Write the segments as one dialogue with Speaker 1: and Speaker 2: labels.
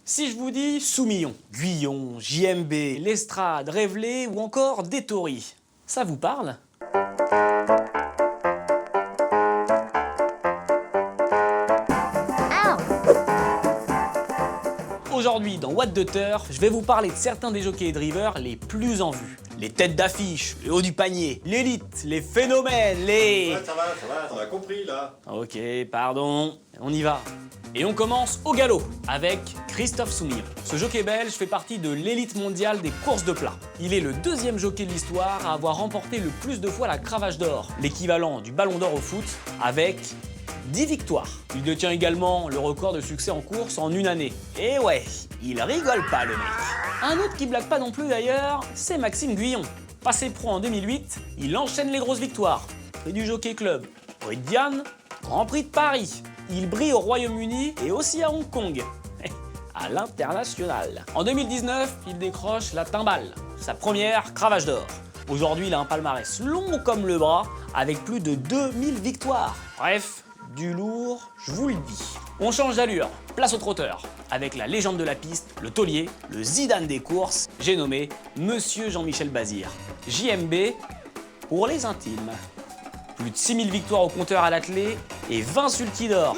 Speaker 1: Si je vous dis Soumillon, Guyon, JMB, Lestrade, Révélé ou encore Détori, ça vous parle? Aujourd'hui, dans What the Turf, je vais vous parler de certains des jockeys et drivers les plus en vue. Les têtes d'affiche, le haut du panier, l'élite, les phénomènes, les...
Speaker 2: Ouais, ça va, on a compris là.
Speaker 1: Ok, pardon, on y va. Et on commence au galop avec Christophe Soumillon. Ce jockey belge fait partie de l'élite mondiale des courses de plat. Il est le deuxième jockey de l'histoire à avoir remporté le plus de fois la cravache d'or, l'équivalent du ballon d'or au foot, avec 10 victoires. Il détient également le record de succès en course en une année. Et ouais, il rigole pas le mec. Un autre qui blague pas non plus d'ailleurs, c'est Maxime Guyon. Passé pro en 2008, il enchaîne les grosses victoires. Prix du Jockey Club, Prix de Diane, Grand Prix de Paris. Il brille au Royaume-Uni et aussi à Hong Kong. À l'international. En 2019, il décroche la timbale, sa première cravache d'or. Aujourd'hui, il a un palmarès long comme le bras, avec plus de 2000 victoires. Bref, du lourd, je vous le dis. On change d'allure, place au trotteur, avec la légende de la piste, le taulier, le Zidane des courses, j'ai nommé Monsieur Jean-Michel Bazir. JMB pour les intimes. Plus de 6000 victoires au compteur à l'attelé et 20 sulky d'or.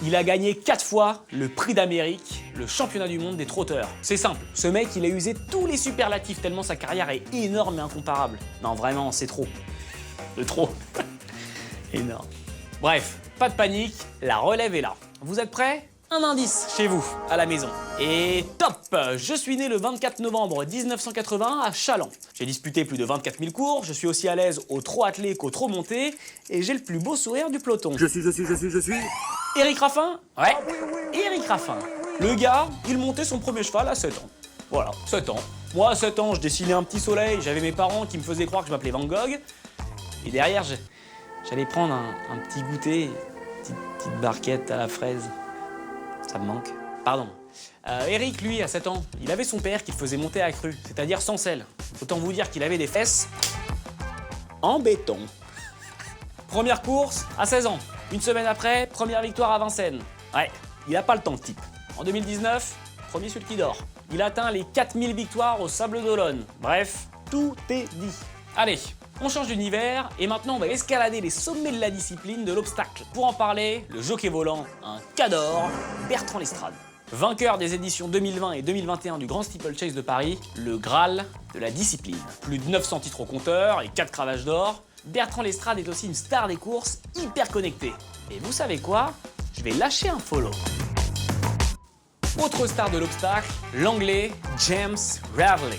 Speaker 1: Il a gagné 4 fois le prix d'Amérique, le championnat du monde des trotteurs. C'est simple, ce mec il a usé tous les superlatifs tellement sa carrière est énorme et incomparable. Non vraiment, c'est trop. De trop. Énorme. Bref, pas de panique, la relève est là. Vous êtes prêts? Un indice chez vous, à la maison. Et top! Je suis né le 24 novembre 1981 à Châlons. J'ai disputé plus de 24 000 cours, je suis aussi à l'aise au trot attelé qu'au trot monté, et j'ai le plus beau sourire du peloton.
Speaker 2: Je suis.
Speaker 1: Éric Raffin? Ouais, Éric Raffin. Le gars, il montait son premier cheval à 7 ans. Voilà, 7 ans. Moi, à 7 ans, je dessinais un petit soleil, j'avais mes parents qui me faisaient croire que je m'appelais Van Gogh. Et derrière, j'allais prendre un petit goûter, petite barquette à la fraise. Ça me manque. Pardon. Eric, lui, à 7 ans, il avait son père qui le faisait monter à cru, c'est-à-dire sans sel. Autant vous dire qu'il avait des fesses en béton. Première course à 16 ans. Une semaine après, première victoire à Vincennes. Ouais, il a pas le temps, le type. En 2019, premier sulky d'or. Il atteint les 4000 victoires au Sable d'Olonne. Bref, tout est dit. Allez, on change d'univers et maintenant on va escalader les sommets de la discipline de l'obstacle. Pour en parler, le jockey volant, un cador, Bertrand Lestrade. Vainqueur des éditions 2020 et 2021 du Grand Steeplechase de Paris, le Graal de la discipline. Plus de 900 titres au compteur et 4 cravaches d'or, Bertrand Lestrade est aussi une star des courses hyper connectée. Et vous savez quoi? Je vais lâcher un follow. Autre star de l'obstacle, l'anglais James Révélé.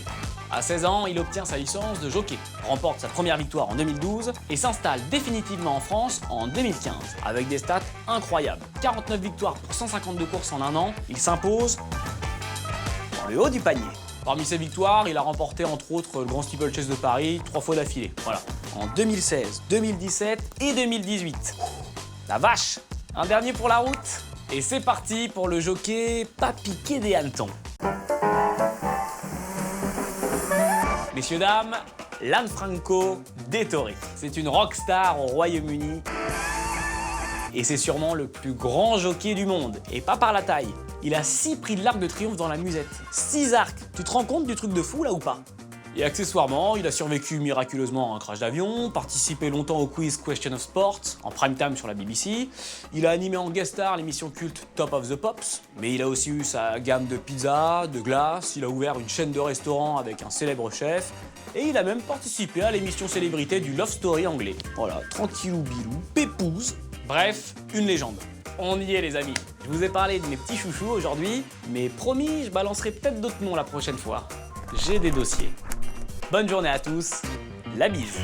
Speaker 1: À 16 ans, il obtient sa licence de jockey, remporte sa première victoire en 2012 et s'installe définitivement en France en 2015, avec des stats incroyables. 49 victoires pour 152 courses en un an, il s'impose dans le haut du panier. Parmi ses victoires, il a remporté entre autres le Grand Steeplechase de Paris 3 fois d'affilée. Voilà, en 2016, 2017 et 2018. La vache! Un dernier pour la route. Et c'est parti pour le jockey pas piqué des hannetons. Messieurs, dames, Lanfranco Dettori. C'est une rockstar au Royaume-Uni. Et c'est sûrement le plus grand jockey du monde. Et pas par la taille. Il a 6 prix de l'Arc de Triomphe dans la musette. 6 arcs. Tu te rends compte du truc de fou là ou pas? Et accessoirement, il a survécu miraculeusement à un crash d'avion, participé longtemps au quiz Question of Sport, en prime time sur la BBC. Il a animé en guest star l'émission culte Top of the Pops. Mais il a aussi eu sa gamme de pizzas, de glaces, il a ouvert une chaîne de restaurants avec un célèbre chef. Et il a même participé à l'émission célébrité du Love Story anglais. Voilà, tranquillou bilou, pépouze. Bref, une légende. On y est les amis. Je vous ai parlé de mes petits chouchous aujourd'hui, mais promis, je balancerai peut-être d'autres noms la prochaine fois. J'ai des dossiers. Bonne journée à tous, la bise.